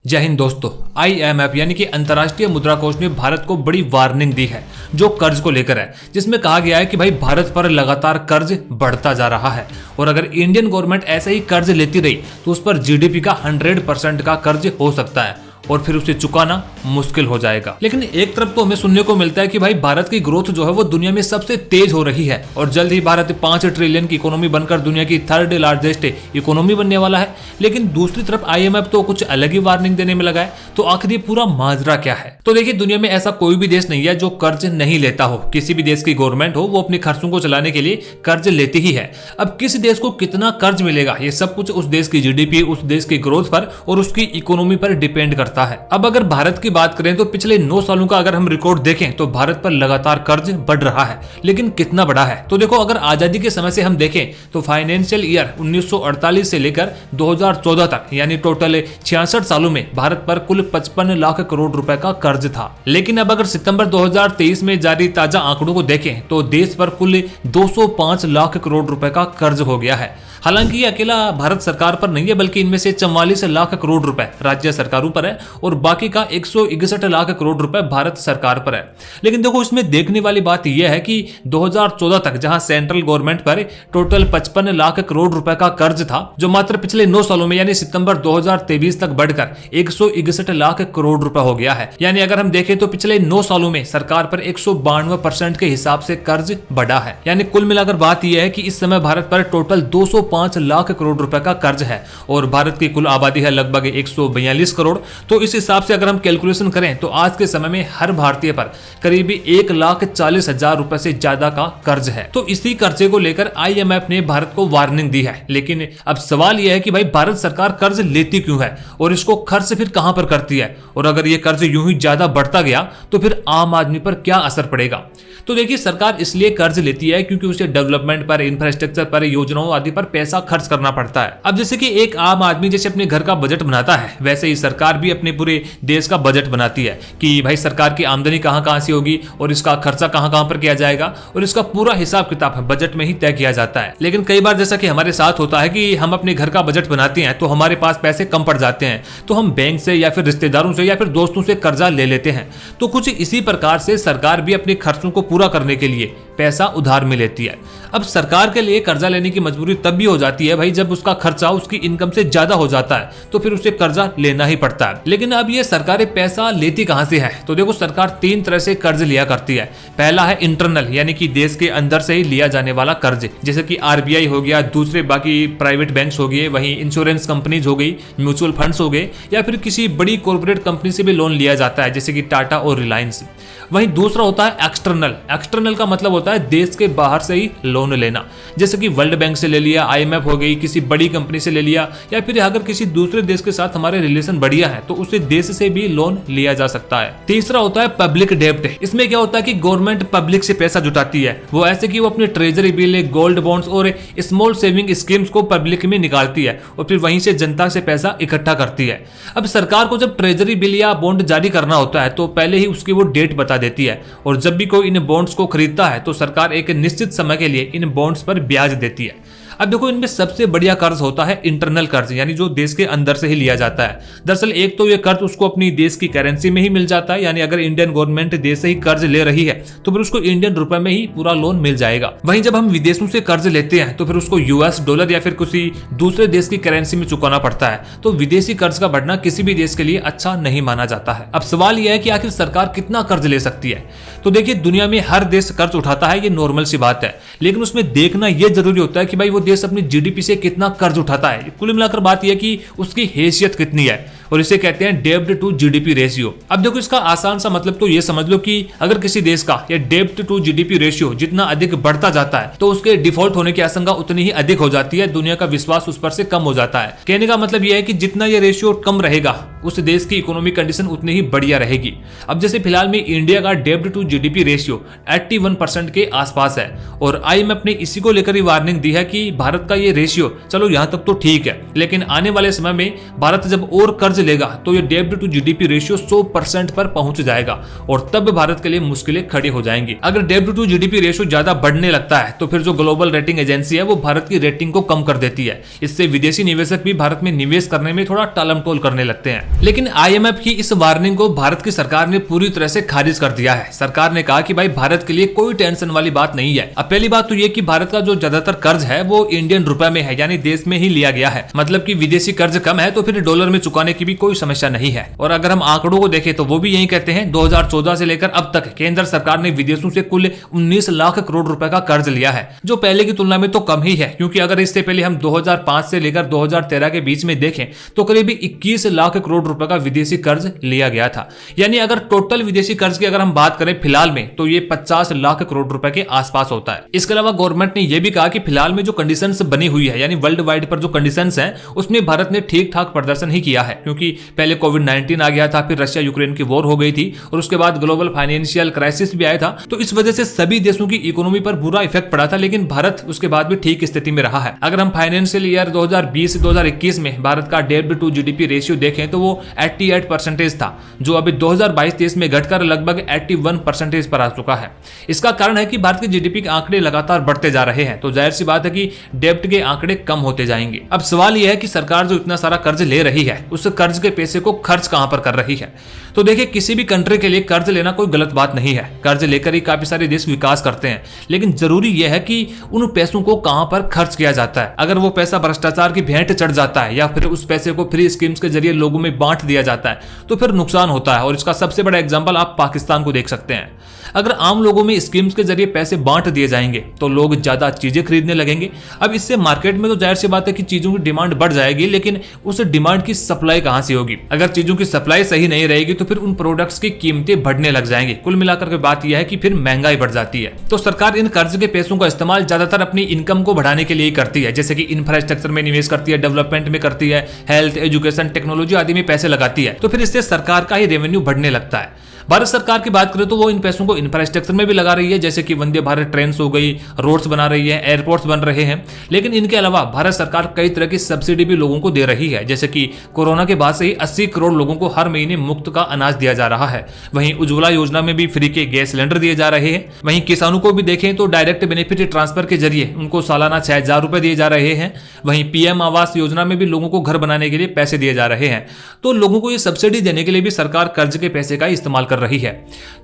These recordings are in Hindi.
जय हिंद दोस्तों। IMF यानी कि अंतर्राष्ट्रीय मुद्रा कोष ने भारत को बड़ी वार्निंग दी है जो कर्ज को लेकर है, जिसमें कहा गया है कि भाई भारत पर लगातार कर्ज बढ़ता जा रहा है और अगर इंडियन गवर्नमेंट ऐसे ही कर्ज लेती रही तो उस पर GDP का 100% का कर्ज हो सकता है और फिर उसे चुकाना मुश्किल हो जाएगा। लेकिन एक तरफ तो हमें सुनने को मिलता है कि भाई भारत की ग्रोथ जो है वो दुनिया में सबसे तेज हो रही है और जल्द ही भारत 5 ट्रिलियन की इकोनॉमी बनकर दुनिया की 3rd लार्जेस्ट इकोनॉमी बनने वाला है। लेकिन दूसरी तरफ IMF तो कुछ अलग ही वार्निंग देने में लगा है। तो आखिर ये पूरा माजरा क्या है? तो देखिए, दुनिया में ऐसा कोई भी देश नहीं है जो कर्ज नहीं लेता हो। किसी भी देश की गवर्नमेंट हो वो अपने खर्चों को चलाने के लिए कर्ज लेती ही है। अब किस देश को कितना कर्ज मिलेगा ये सब कुछ उस देश की GDP, उस देश की ग्रोथ पर और उसकी इकोनॉमी पर डिपेंड करता है। अब अगर भारत की बात करें तो पिछले 9 सालों का अगर हम रिकॉर्ड देखें तो भारत पर लगातार कर्ज बढ़ रहा है। लेकिन कितना बढ़ा है? तो देखो, अगर आजादी के समय से हम देखें तो फाइनेंशियल ईयर 1948 से लेकर 2014 तक यानी टोटल 66 सालों में भारत पर कुल 55 लाख करोड़ रुपए का कर्ज था। लेकिन अब अगर सितंबर 2023 में जारी ताजा आंकड़ों को देखें तो देश पर कुल 205 लाख करोड़ रुपए का कर्ज हो गया है। हालांकि ये अकेला भारत सरकार पर नहीं है, बल्कि इनमें से 44 लाख करोड़ रुपए राज्य सरकारों पर है और बाकी का 161 लाख करोड़ रुपए भारत सरकार पर है। लेकिन देखो, इसमें देखने वाली बात यह है कि 2014 तक जहां सेंट्रल गवर्नमेंट पर टोटल 55 लाख करोड़ रुपए का कर्ज था, जो मात्र पिछले 9 सालों में यानी सितंबर 2023 तक बढ़कर 161 लाख करोड़ रुपए हो गया है। यानी अगर हम देखें तो पिछले 9 सालों में सरकार पर 192% के हिसाब से कर्ज बढ़ा है। यानी कुल मिलाकर बात यह है कि इस समय भारत पर टोटल 205 लाख करोड़ रुपए का कर्ज है और भारत की कुल आबादी है लगभग 142 करोड़। तो इस हिसाब से अगर हम कैलकुलेशन करें तो आज के समय में हर भारतीय पर करीबी 1,40,000 रुपए से ज्यादा का कर्ज है। तो इसी कर्जे को लेकर IMF ने भारत को वार्निंग दी है। लेकिन अब सवाल यह है कि भाई भारत सरकार कर्ज लेती क्यों है और इसको खर्च फिर कहां पर करती है, और अगर यह कर्ज यूं ही ज्यादा बढ़ता गया तो फिर आम आदमी पर क्या असर पड़ेगा? तो देखिए, सरकार इसलिए कर्ज लेती है क्योंकि उसे डेवलपमेंट पर, इंफ्रास्ट्रक्चर पर, योजनाओं आदि पर पैसा खर्च करना पड़ता है। अब जैसे कि एक आम आदमी जैसे अपने घर का बजट बनाता है, वैसे ही सरकार भी अपने पूरे देश का बजट बनाती है कि भाई सरकार की आमदनी कहां कहां से होगी और इसका खर्चा कहां कहां पर किया जाएगा, और इसका पूरा हिसाब किताब बजट में ही तय किया जाता है। लेकिन कई बार जैसा कि हमारे साथ होता है कि हम अपने घर का बजट बनाते हैं तो हमारे पास पैसे कम पड़ जाते हैं, तो हम बैंक से या फिर रिश्तेदारों से या फिर दोस्तों से कर्जा ले लेते हैं। तो कुछ इसी प्रकार से सरकार भी अपने खर्चों को पूरा करने के लिए पैसा उधार में लेती है। अब सरकार के लिए कर्जा लेने की मजबूरी तब भी हो जाती है भाई जब उसका खर्चा उसकी इनकम से ज्यादा हो जाता है, तो फिर उसे कर्जा लेना ही पड़ता है। लेकिन अब ये सरकारें पैसा लेती कहां से है? तो देखो, सरकार 3 तरह से कर्ज लिया करती है। पहला है इंटरनल, यानी कि देश के अंदर से ही लिया जाने वाला कर्ज, जैसे कि RBI हो गया, दूसरे बाकी प्राइवेट बैंक्स हो गए, वहीं इंश्योरेंस कंपनीज हो गई, म्यूचुअल फंड्स हो गए, या फिर किसी बड़ी कॉर्पोरेट कंपनी से भी लोन लिया जाता है जैसे कि टाटा और रिलायंस। वहीं दूसरा होता है एक्सटर्नल। एक्सटर्नल का मतलब होता है देश के बाहर से ही लोन लेना, जैसे कि वर्ल्ड बैंक से ले लिया, IMF हो गई, किसी बड़ी कंपनी से ले लिया, या फिर अगर किसी दूसरे देश के साथ हमारे रिलेशन बढ़िया है तो उसे देश से भी लोन लिया जा सकता है। तीसरा होता है पब्लिक डेब्ट। इसमें क्या होता है कि गवर्नमेंट पब्लिक से पैसा जुटाती है, वो ऐसे कि वो अपने ट्रेजरी बिल, गोल्ड बॉन्ड्स और स्मॉल सेविंग स्कीम्स को पब्लिक में निकालती है और फिर वहीं से जनता से पैसा इकट्ठा करती है। अब सरकार को जब ट्रेजरी बिल या बॉन्ड जारी करना होता है तो पहले ही उसकी वो डेट बता देती है, और जब भी कोई इन बॉन्ड्स को खरीदता है तो सरकार एक निश्चित समय के लिए इन बॉन्ड्स पर ब्याज देती है। अब देखो, इनमें सबसे बढ़िया कर्ज होता है इंटरनल कर्ज, यानी जो देश के अंदर से ही लिया जाता है। दरअसल एक तो ये कर्ज उसको अपनी देश की करेंसी में ही मिल जाता है, यानी अगर इंडियन गवर्नमेंट देश से ही कर्ज ले रही है तो फिर उसको इंडियन रुपए में ही पूरा लोन मिल जाएगा। वहीं जब हम विदेशों से कर्ज लेते हैं तो फिर उसको US डॉलर या फिर किसी दूसरे देश की करेंसी में चुकाना पड़ता है। तो विदेशी कर्ज का बढ़ना किसी भी देश के लिए अच्छा नहीं माना जाता है। अब सवाल यह है कि आखिर सरकार कितना कर्ज ले सकती है? तो देखिए, दुनिया में हर देश कर्ज उठाता है, ये नॉर्मल सी बात है, लेकिन उसमें देखना यह जरूरी होता है कि भाई वो देश अपनी GDP से कितना कर्ज उठाता है। कुल मिलाकर बात यह कि उसकी हैसियत कितनी है, और इसे कहते हैं डेब्ट टू GDP रेशियो। अब देखो, इसका आसान सा मतलब तो ये समझ लो कि अगर किसी देश का ये डेब्ट टू GDP रेशियो जितना अधिक बढ़ता जाता है तो उसके डिफॉल्ट होने की आशंका उतनी ही अधिक हो जाती है, दुनिया का विश्वास उस पर से कम हो जाता है। कहने का मतलब यह है कि जितना ये रेशियो कम रहेगा उस देश की इकोनॉमिक कंडीशन उतनी ही बढ़िया रहेगी। अब जैसे फिलहाल में इंडिया का डेब्ट टू GDP रेशियो 81% के आसपास है और IMF ने इसी को लेकर ही वार्निंग दी है कि भारत का ये रेशियो चलो यहाँ तक तो ठीक है, लेकिन आने वाले समय में भारत जब और कर्ज कर्ज लेगा तो ये डेब्ट टू जीडीपी रेशियो 100% पर पहुंच जाएगा और तब भारत के लिए मुश्किलें खड़ी हो जाएंगी। अगर डेब्ट टू जीडीपी रेशियो ज्यादा बढ़ने लगता है तो फिर जो ग्लोबल रेटिंग एजेंसी है वो भारत की रेटिंग को कम कर देती है। इससे विदेशी निवेशक भी भारत में निवेश करने में थोड़ा टालमटोल करने लगते हैं। लेकिन आईएमएफ की इस वार्निंग को भारत की सरकार ने पूरी तरह से खारिज कर दिया है। सरकार ने कहा कि भाई भारत के लिए कोई टेंशन वाली बात नहीं है। अब पहली बात तो ये कि भारत का जो ज्यादातर कर्ज है वो इंडियन रुपए में है, यानी देश में ही लिया गया है। मतलब कि विदेशी कर्ज कम है तो फिर डॉलर में चुकाने की भी कोई समस्या नहीं है। और अगर हम आंकड़ों को देखें तो वो भी यही कहते हैं 2014 से लेकर अब तक केंद्र सरकार ने विदेशों से कुल 19 लाख करोड़ रुपए का कर्ज लिया है, जो पहले की तुलना में तो कम ही है। क्योंकि अगर इससे पहले हम 2005 से लेकर 2013 के बीच में देखें तो करीब 21 लाख करोड़ रुपए का विदेशी कर्ज लिया गया था। यानी अगर टोटल विदेशी कर्ज की अगर हम बात करें फिलहाल में तो ये 50 लाख करोड़ रुपए के आसपास होता है। इसके अलावा गवर्नमेंट ने यह भी कहा कि फिलहाल में जो कंडीशंस बनी हुई है, यानी वर्ल्ड वाइड पर जो कंडीशंस हैं उसमें भारत ने ठीक ठाक प्रदर्शन ही किया है। क्योंकि पहले कोविड-19 आ गया था, फिर रशिया यूक्रेन की वॉर हो गई थी और उसके बाद ग्लोबल फाइनेंशियल क्राइसिस भी आया था। तो इस वजह से सभी देशों की इकोनॉमी पर बुरा इफेक्ट पड़ा था, लेकिन भारत उसके बाद भी ठीक स्थिति में रहा है। अगर हम फाइनेंशियल ईयर 2020-2021 में भारत का डेब्ट टू जीडीपी रेशियो देखें तो वो 88% था, जो अभी 2022-23 में घटकर लगभग 81% पर आ चुका है। इसका कारण है कि भारत के जीडीपी के आंकड़े लगातार बढ़ते जा रहे हैं, तो जाहिर सी बात है कि डेब्ट के आंकड़े कम होते जाएंगे। अब सवाल यह है कि सरकार जो इतना सारा कर्ज ले रही है उस कर्ज के पैसे को खर्च कहां पर कर रही है। तो देखिए, किसी भी कंट्री के लिए कर्ज लेना कोई गलत बात नहीं है। कर्ज लेकर ही काफी सारे देश विकास करते हैं, लेकिन जरूरी यह है कि उन पैसों को कहां पर खर्च किया जाता है। अगर वो पैसा भ्रष्टाचार की भेंट चढ़ जाता है या फिर उस पैसे को फ्री स्कीम्स के जरिए लोगों में बांट दिया जाता है तो फिर नुकसान होता है। और इसका सबसे बड़ा एग्जांपल आप पाकिस्तान को देख सकते हैं। अगर आम लोगों में स्कीम्स के जरिए पैसे बांट दिए जाएंगे तो लोग ज्यादा चीजें खरीदने लगेंगे। अब इससे मार्केट में तो जाहिर सी बात है कि चीजों की डिमांड बढ़ जाएगी, लेकिन उस डिमांड की सप्लाई कहां से होगी। अगर चीजों की सप्लाई सही नहीं रहेगी तो फिर उन प्रोडक्ट्स की कीमतें बढ़ने लग जाएंगी। कुल मिलाकर के बात यह है कि फिर महंगाई बढ़ जाती है। तो सरकार इन कर्ज के पैसों का इस्तेमाल ज्यादातर अपनी इनकम को बढ़ाने के लिए करती है, जैसे कि इंफ्रास्ट्रक्चर में निवेश करती है, डेवलपमेंट में करती है, हेल्थ, एजुकेशन, टेक्नोलॉजी आदि में पैसे लगाती है। तो फिर इससे सरकार का ही रेवेन्यू बढ़ने लगता है। भारत सरकार की बात करें तो वो इन पैसों को इंफ्रास्ट्रक्चर में भी लगा रही है, जैसे कि वंदे भारत ट्रेन हो गई, रोड्स बना रही है, एयरपोर्ट्स बन रहे हैं। लेकिन इनके अलावा भारत सरकार कई तरह की सब्सिडी भी लोगों को दे रही है, जैसे कि कोरोना के बाद से ही 80 करोड़ लोगों को हर महीने मुफ्त का अनाज दिया जा रहा है। वहीं उज्ज्वला योजना में भी फ्री के गैस सिलेंडर दिए जा रहे हैं। वहीं किसानों को भी देखें तो डायरेक्ट बेनिफिट ट्रांसफर के जरिए उनको सालाना 6000 रुपए दिए जा रहे हैं। वहीं पीएम आवास योजना में भी लोगों को घर बनाने के लिए पैसे दिए जा रहे हैं। तो लोगों को ये सब्सिडी देने के लिए भी सरकार कर्ज के पैसे का इस्तेमाल कर रही है।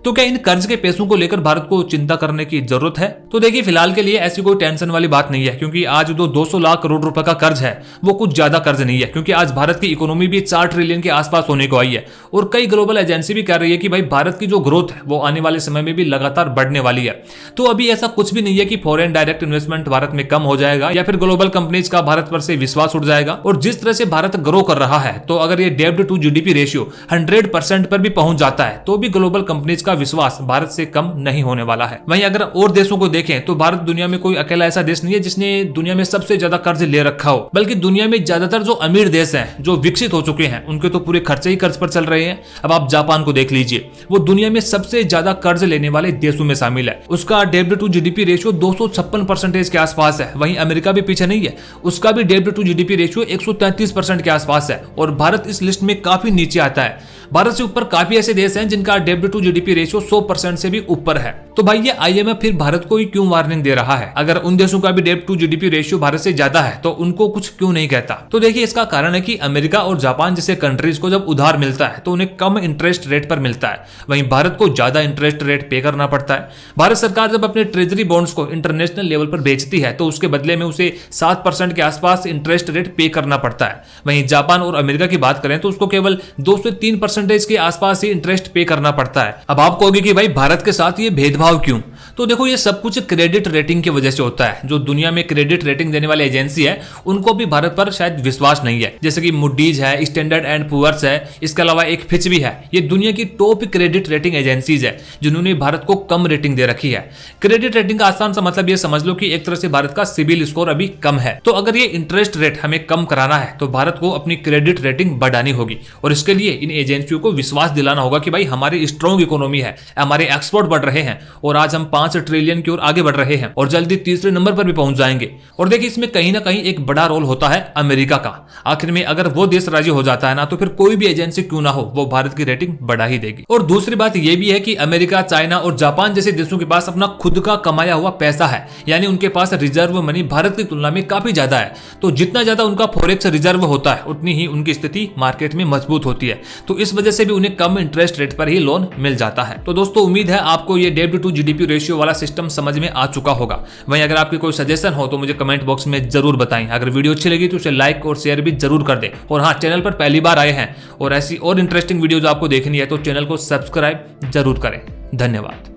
तो क्या इन कर्ज के पैसों को लेकर भारत को चिंता करने की जरूरत है? तो देखिए, फिलहाल के लिए ऐसी कोई टेंशन वाली बात नहीं है, क्योंकि आज जो 200 लाख करोड़ रुपए का कर्ज है वो कुछ ज्यादा कर्ज नहीं है। क्योंकि आज भारत की इकोनॉमी भी 4 ट्रिलियन के आसपास होने को आई है और कई ग्लोबल एजेंसी भी कह रही है कि भाई भारत की जो ग्रोथ है वो आने वाले समय में भी लगातार बढ़ने वाली है। तो अभी ऐसा कुछ भी नहीं है कि फॉरेन डायरेक्ट इन्वेस्टमेंट भारत में कम हो जाएगा या फिर ग्लोबल कंपनीज का भारत पर से विश्वास उठ जाएगा। और जिस तरह से भारत ग्रो कर रहा है, तो अगर ये डेब्ट टू जीडीपी रेशियो 100% पर भी पहुंच जाता है तो भी ग्लोबल कंपनीज का विश्वास भारत से कम नहीं होने वाला है। वहीं अगर और देशों को देखें तो भारत दुनिया में कोई अकेला ऐसा देश नहीं है जिसने दुनिया में सबसे ज्यादा कर्ज ले रखा हो, बल्कि दुनिया में ज्यादातर जो अमीर देश हैं, जो विकसित हो चुके हैं, उनके तो पूरे खर्चे ही कर्ज पर चल रहे हैं। अब आप जापान को देख लीजिए, वो दुनिया में सबसे ज्यादा कर्ज लेने वाले देशों में शामिल है। उसका डेब्ट टू जीडीपी रेशियो 256% के आसपास है। वहीं अमेरिका भी पीछे नहीं है, उसका भी डेब्ट टू जीडीपी रेशियो 133% के आसपास है और भारत इस लिस्ट में काफी नीचे आता है। भारत से ऊपर काफी ऐसे देश हैं जिनका डेब्ट टू जीडीपी रेशियो 100% से भी ऊपर है। तो भाई ये आईएमएफ फिर भारत को ही क्यों वार्निंग दे रहा है? अगर उन देशों का भी डेब्ट टू जीडीपी रेशियो भारत से ज्यादा है तो उनको कुछ क्यों नहीं कहता? तो देखिए, इसका कारण है कि अमेरिका और जापान जैसे कंट्रीज को जब उधार मिलता है तो उन्हें कम इंटरेस्ट रेट पर मिलता है, वहीं भारत को ज्यादा इंटरेस्ट रेट पे करना पड़ता है। भारत सरकार जब अपने ट्रेजरी बॉन्ड्स को इंटरनेशनल लेवल पर बेचती है तो उसके बदले में उसे 7% के आसपास इंटरेस्ट रेट पे करना पड़ता है। वहीं जापान और अमेरिका की बात करें तो उसको केवल 2 से 3% के आसपास ही इंटरेस्ट पे करना पड़ता है। अब आप कहोगे कि भाई भारत के साथ ये भेदभाव क्यों? तो देखो, ये सब कुछ क्रेडिट रेटिंग की वजह से होता है। जो दुनिया में क्रेडिट रेटिंग देने वाली एजेंसी है उनको भी भारत पर शायद विश्वास नहीं है, जैसे कि मूडीज है, स्टैंडर्ड एंड पुअर्स है, इसके अलावा एक फिच भी है। ये दुनिया की टॉप क्रेडिट रेटिंग एजेंसीज है जिन्होंने भारत को कम रेटिंग दे रखी है। क्रेडिट रेटिंग का आसान सा मतलब ये समझ लो कि एक तरह से भारत का सिबिल स्कोर अभी कम है। तो अगर ये इंटरेस्ट रेट हमें कम कराना है तो भारत को अपनी क्रेडिट रेटिंग बढ़ानी होगी और इसके लिए इन एजेंसियों को विश्वास दिलाना होगा कि भाई हमारी स्ट्रॉन्ग इकोनॉमी है, हमारे एक्सपोर्ट बढ़ रहे हैं और आज हम 5 ट्रिलियन की ओर आगे बढ़ रहे हैं और जल्दी तीसरे नंबर पर भी पहुंच जाएंगे। और देखिए इसमें कहीं ना कहीं एक बड़ा रोल होता है अमेरिका का। आखिर में अगर वो देश राजी हो जाता है ना, तो फिर कोई भी एजेंसी क्यों ना हो, वो भारत की रेटिंग बढ़ा ही देगी। और दूसरी बात ये भी है कि अमेरिका, चाइना और जापान जैसे देशों के पास अपना खुद का कमाया हुआ पैसा है, यानी उनके पास रिजर्व मनी भारत की तुलना में काफी ज्यादा है। तो जितना ज्यादा उनका फॉरेक्स रिजर्व होता है, उतनी ही उनकी स्थिति मार्केट में मजबूत होती है। तो इस वजह से भी उन्हें कम इंटरेस्ट रेट पर ही लोन मिल जाता है। तो दोस्तों उम्मीद है आपको ये डेब्ट टू जीडीपी रेशियो वाला सिस्टम समझ में आ चुका होगा। वहीं अगर आपकी कोई सजेशन हो तो मुझे कमेंट बॉक्स में जरूर बताएं। अगर वीडियो अच्छी लगी तो उसे लाइक और शेयर भी जरूर कर दें। और हाँ, चैनल पर पहली बार आए हैं और ऐसी और इंटरेस्टिंग वीडियोज आपको देखनी है तो चैनल को सब्सक्राइब जरूर करें। धन्यवाद।